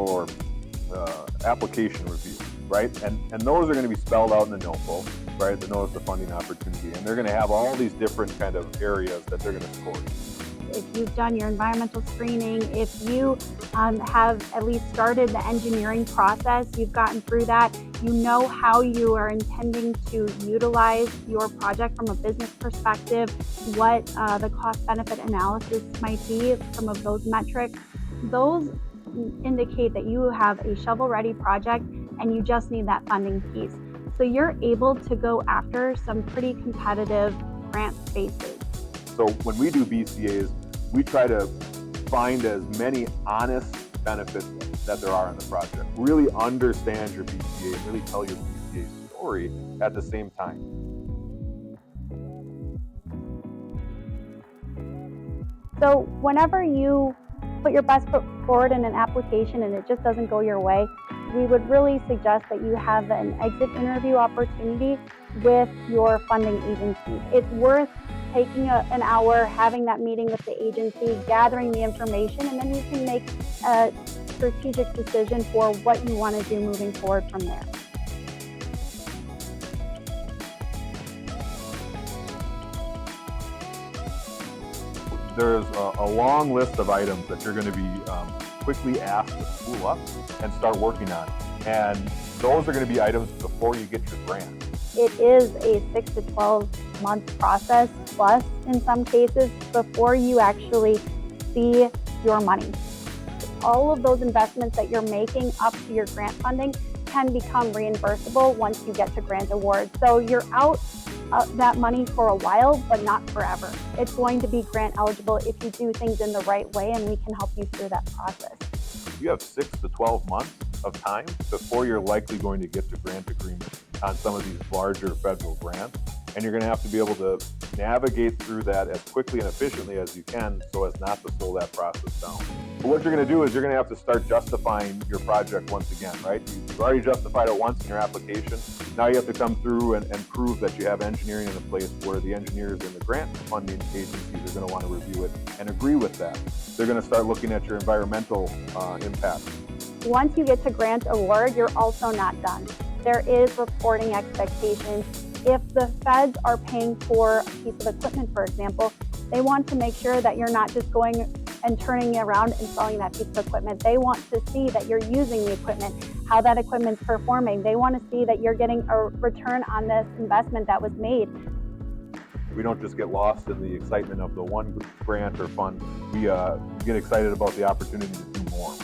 or application review, right? And those are going to be spelled out in the notebook, right? The notice of funding opportunity, and they're going to have all these different kind of areas that they're going to score. If you've done your environmental screening, if you have at least started the engineering process, you've gotten through that, you know how you are intending to utilize your project from a business perspective, what the cost-benefit analysis might be, some of those metrics, those indicate that you have a shovel-ready project and you just need that funding piece. So you're able to go after some pretty competitive grant spaces. So when we do BCAs, we try to find as many honest benefits that there are in the project. Really understand your BCA and really tell your BCA story at the same time. So whenever you put your best foot forward in an application and it just doesn't go your way, we would really suggest that you have an exit interview opportunity with your funding agency. It's worth taking an hour, having that meeting with the agency, gathering the information, and then you can make a strategic decision for what you want to do moving forward from there. There's a long list of items that you're going to be quickly asked to spool up and start working on. And those are going to be items before you get your grant. It is a 6 to 12 month process, plus in some cases, before you actually see your money. All of those investments that you're making up to your grant funding can become reimbursable once you get to grant award. So you're out that money for a while, but not forever. It's going to be grant eligible if you do things in the right way, and we can help you through that process. You have 6 to 12 months of time before you're likely going to get to grant agreement on some of these larger federal grants. And you're going to have to be able to navigate through that as quickly and efficiently as you can so as not to slow that process down. But what you're going to do is you're going to have to start justifying your project once again, right? You've already justified it once in your application. Now you have to come through and prove that you have engineering in a place where the engineers and the grant funding agencies are going to want to review it and agree with that. They're going to start looking at your environmental impact. Once you get to grant award, you're also not done. There is reporting expectations. If the feds are paying for a piece of equipment, for example, they want to make sure that you're not just going and turning around and selling that piece of equipment. They want to see that you're using the equipment, how that equipment's performing. They want to see that you're getting a return on this investment that was made. We don't just get lost in the excitement of the one grant or fund. We get excited about the opportunity to do more.